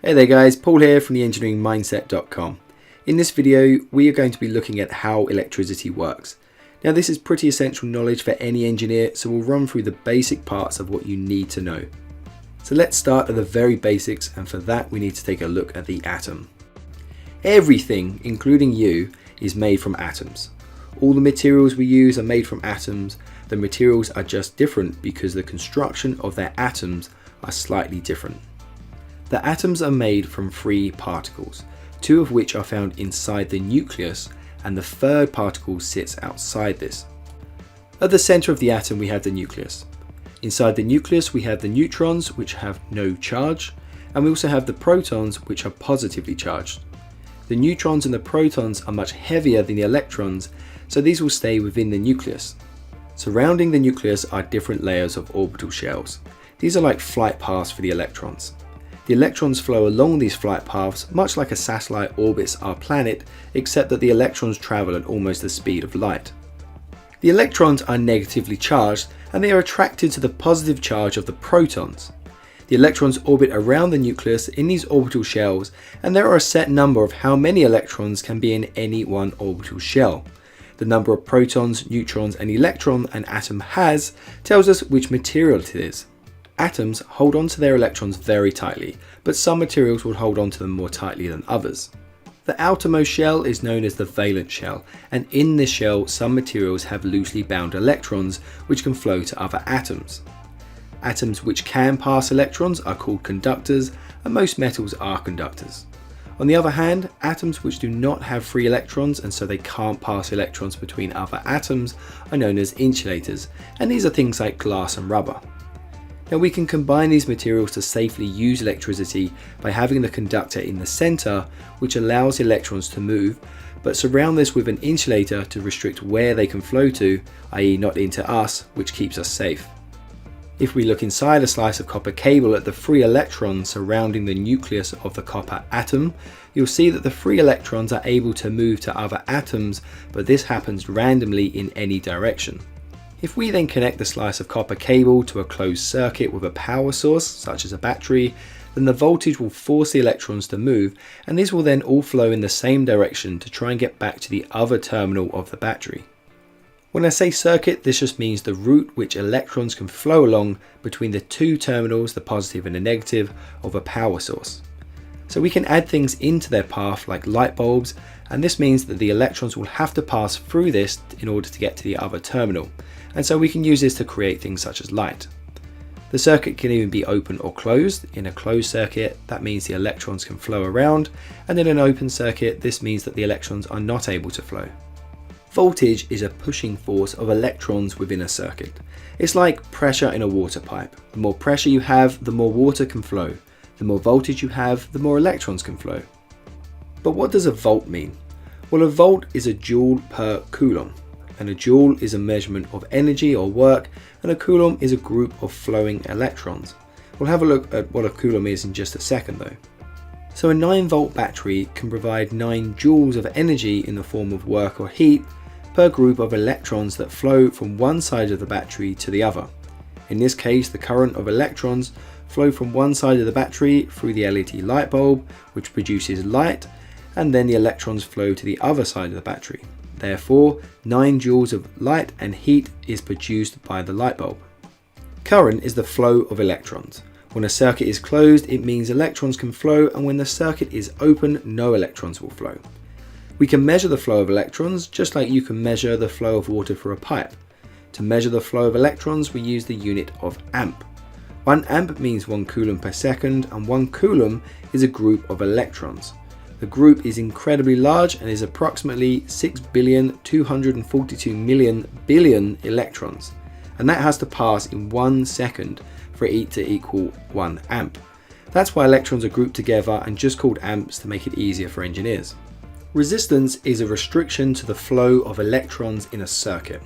Hey there guys, Paul here from theengineeringmindset.com. In this video, we are going to be looking at how electricity works. Now this is pretty essential knowledge for any engineer, so we'll run through the basic parts of what you need to know. So let's start at the very basics, and for that we need to take a look at the atom. Everything, including you, is made from atoms. All the materials we use are made from atoms. The materials are just different because the construction of their atoms are slightly different. The atoms are made from three particles, two of which are found inside the nucleus, and the third particle sits outside this. At the center of the atom we have the nucleus. Inside the nucleus we have the neutrons, which have no charge, and we also have the protons, which are positively charged. The neutrons and the protons are much heavier than the electrons, so these will stay within the nucleus. Surrounding the nucleus are different layers of orbital shells. These are like flight paths for the electrons. The electrons flow along these flight paths much like a satellite orbits our planet, except that the electrons travel at almost the speed of light. The electrons are negatively charged and they are attracted to the positive charge of the protons. The electrons orbit around the nucleus in these orbital shells, and there are a set number of how many electrons can be in any one orbital shell. The number of protons, neutrons and electron an atom has tells us which material it is. Atoms hold on to their electrons very tightly, but some materials will hold on to them more tightly than others. The outermost shell is known as the valence shell, and in this shell some materials have loosely bound electrons which can flow to other atoms. Atoms which can pass electrons are called conductors, and most metals are conductors. On the other hand, atoms which do not have free electrons and so they can't pass electrons between other atoms are known as insulators, and these are things like glass and rubber. Now we can combine these materials to safely use electricity by having the conductor in the center, which allows the electrons to move, but surround this with an insulator to restrict where they can flow to, i.e. not into us, which keeps us safe. If we look inside a slice of copper cable at the free electrons surrounding the nucleus of the copper atom, you'll see that the free electrons are able to move to other atoms, but this happens randomly in any direction. If we then connect the slice of copper cable to a closed circuit with a power source, such as a battery, then the voltage will force the electrons to move, and these will then all flow in the same direction to try and get back to the other terminal of the battery. When I say circuit, this just means the route which electrons can flow along between the two terminals, the positive and the negative, of a power source. So we can add things into their path like light bulbs, and this means that the electrons will have to pass through this in order to get to the other terminal, and so we can use this to create things such as light. The circuit can even be open or closed. In a closed circuit, that means the electrons can flow around, and in an open circuit, this means that the electrons are not able to flow. Voltage is a pushing force of electrons within a circuit. It's like pressure in a water pipe. The more pressure you have, the more water can flow. The more voltage you have, the more electrons can flow. But what does a volt mean? Well, a volt is a joule per coulomb, and a joule is a measurement of energy or work, and a coulomb is a group of flowing electrons. We'll have a look at what a coulomb is in just a second though. So a 9-volt battery can provide 9 joules of energy in the form of work or heat per group of electrons that flow from one side of the battery to the other. In this case, the current of electrons flow from one side of the battery through the LED light bulb, which produces light, and then the electrons flow to the other side of the battery. Therefore, 9 joules of light and heat is produced by the light bulb. Current is the flow of electrons. When a circuit is closed, it means electrons can flow, and when the circuit is open, no electrons will flow. We can measure the flow of electrons just like you can measure the flow of water through a pipe. To measure the flow of electrons, we use the unit of amp. 1 amp means 1 coulomb per second, and 1 coulomb is a group of electrons. The group is incredibly large and is approximately 6,242,000,000,000,000,000 billion electrons, and that has to pass in 1 second for it to equal 1 amp. That's why electrons are grouped together and just called amps to make it easier for engineers. Resistance is a restriction to the flow of electrons in a circuit.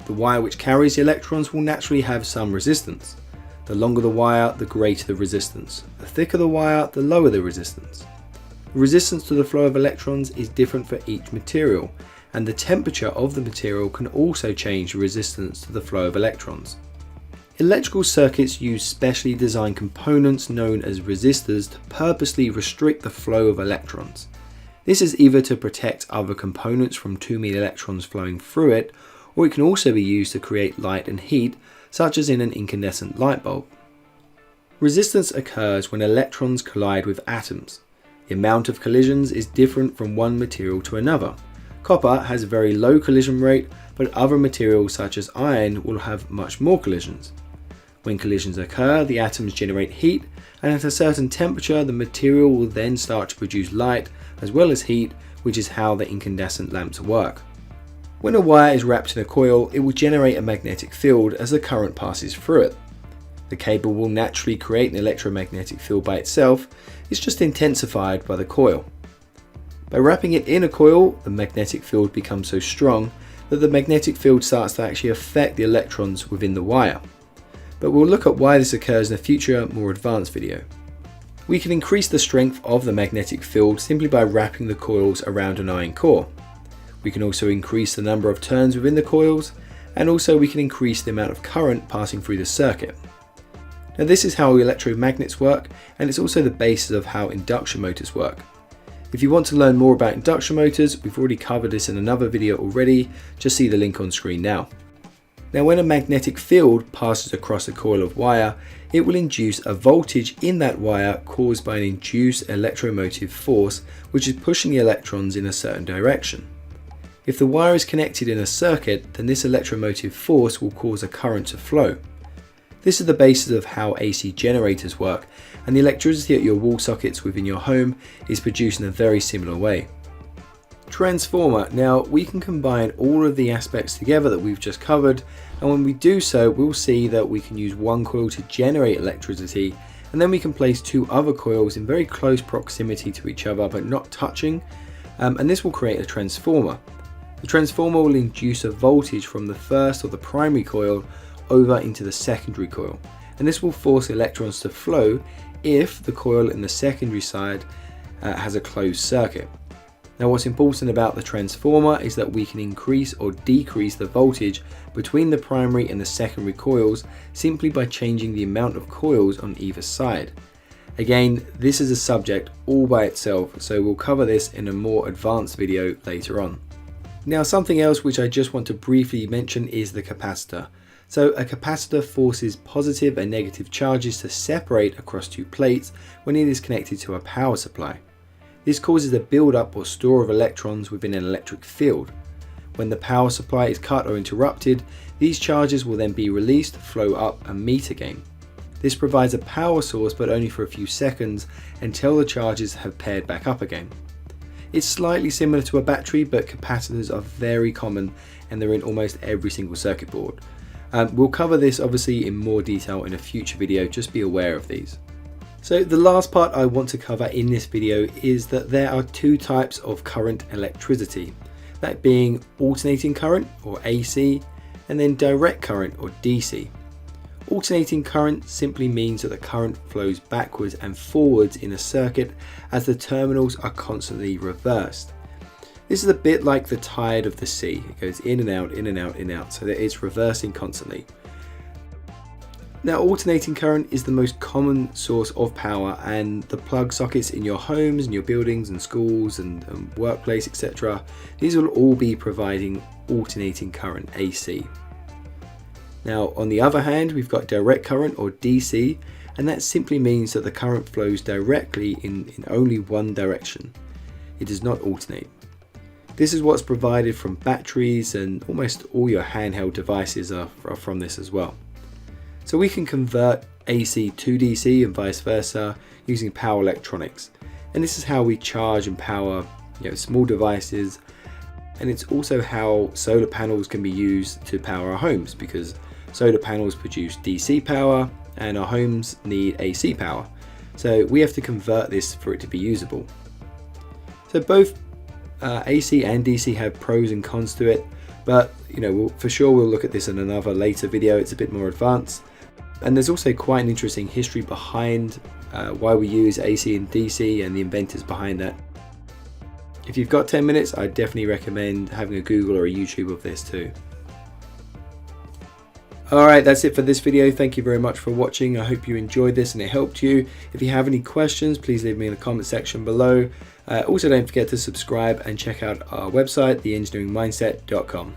The wire which carries the electrons will naturally have some resistance. The longer the wire, the greater the resistance. The thicker the wire, the lower the resistance. The resistance to the flow of electrons is different for each material, and the temperature of the material can also change the resistance to the flow of electrons. Electrical circuits use specially designed components known as resistors to purposely restrict the flow of electrons. This is either to protect other components from too many electrons flowing through it, or it can also be used to create light and heat, such as in an incandescent light bulb. Resistance occurs when electrons collide with atoms. The amount of collisions is different from one material to another. Copper has a very low collision rate, but other materials such as iron will have much more collisions. When collisions occur, the atoms generate heat, and at a certain temperature the material will then start to produce light as well as heat, which is how the incandescent lamps work. When a wire is wrapped in a coil, it will generate a magnetic field as the current passes through it. The cable will naturally create an electromagnetic field by itself, it's just intensified by the coil. By wrapping it in a coil, the magnetic field becomes so strong that the magnetic field starts to actually affect the electrons within the wire. But we'll look at why this occurs in a future, more advanced video. We can increase the strength of the magnetic field simply by wrapping the coils around an iron core. We can also increase the number of turns within the coils, and also we can increase the amount of current passing through the circuit. Now this is how electromagnets work, and it's also the basis of how induction motors work. If you want to learn more about induction motors, we've already covered this in another video already, just see the link on screen now. Now when a magnetic field passes across a coil of wire, it will induce a voltage in that wire caused by an induced electromotive force which is pushing the electrons in a certain direction. If the wire is connected in a circuit, then this electromotive force will cause a current to flow. This is the basis of how AC generators work, and the electricity at your wall sockets within your home is produced in a very similar way. Transformer. Now we can combine all of the aspects together that we've just covered, and when we do so we'll see that we can use one coil to generate electricity, and then we can place two other coils in very close proximity to each other but not touching, and this will create a transformer. The transformer will induce a voltage from the first or the primary coil over into the secondary coil, and this will force electrons to flow if the coil in the secondary side has a closed circuit. Now what's important about the transformer is that we can increase or decrease the voltage between the primary and the secondary coils simply by changing the amount of coils on either side. Again, this is a subject all by itself, so we'll cover this in a more advanced video later on. Now something else which I just want to briefly mention is the capacitor. So a capacitor forces positive and negative charges to separate across two plates when it is connected to a power supply. This causes a build-up or store of electrons within an electric field. When the power supply is cut or interrupted, these charges will then be released, flow up and meet again. This provides a power source, but only for a few seconds until the charges have paired back up again. It's slightly similar to a battery, but capacitors are very common and they're in almost every single circuit board. We'll cover this obviously in more detail in a future video, just be aware of these. So the last part I want to cover in this video is that there are two types of current electricity, that being alternating current or AC and then direct current or DC. Alternating current simply means that the current flows backwards and forwards in a circuit as the terminals are constantly reversed. This is a bit like the tide of the sea. It goes in and out, in and out, in and out, so that it's reversing constantly. Now alternating current is the most common source of power, and the plug sockets in your homes and your buildings and schools and workplace, etc. These will all be providing alternating current, AC. Now on the other hand, we've got direct current or DC, and that simply means that the current flows directly in only one direction. It does not alternate. This is what's provided from batteries, and almost all your handheld devices are from this as well. So we can convert AC to DC and vice versa using power electronics. And this is how we charge and power small devices. And it's also how solar panels can be used to power our homes, because solar panels produce DC power and our homes need AC power. So we have to convert this for it to be usable. So both AC and DC have pros and cons to it, but for sure we'll look at this in another later video. It's a bit more advanced. And there's also quite an interesting history behind why we use AC and DC and the inventors behind that. If you've got 10 minutes, I definitely recommend having a Google or a YouTube of this too. Alright, that's it for this video. Thank you very much for watching. I hope you enjoyed this and it helped you. If you have any questions, please leave me in the comment section below. Also, don't forget to subscribe and check out our website, theengineeringmindset.com.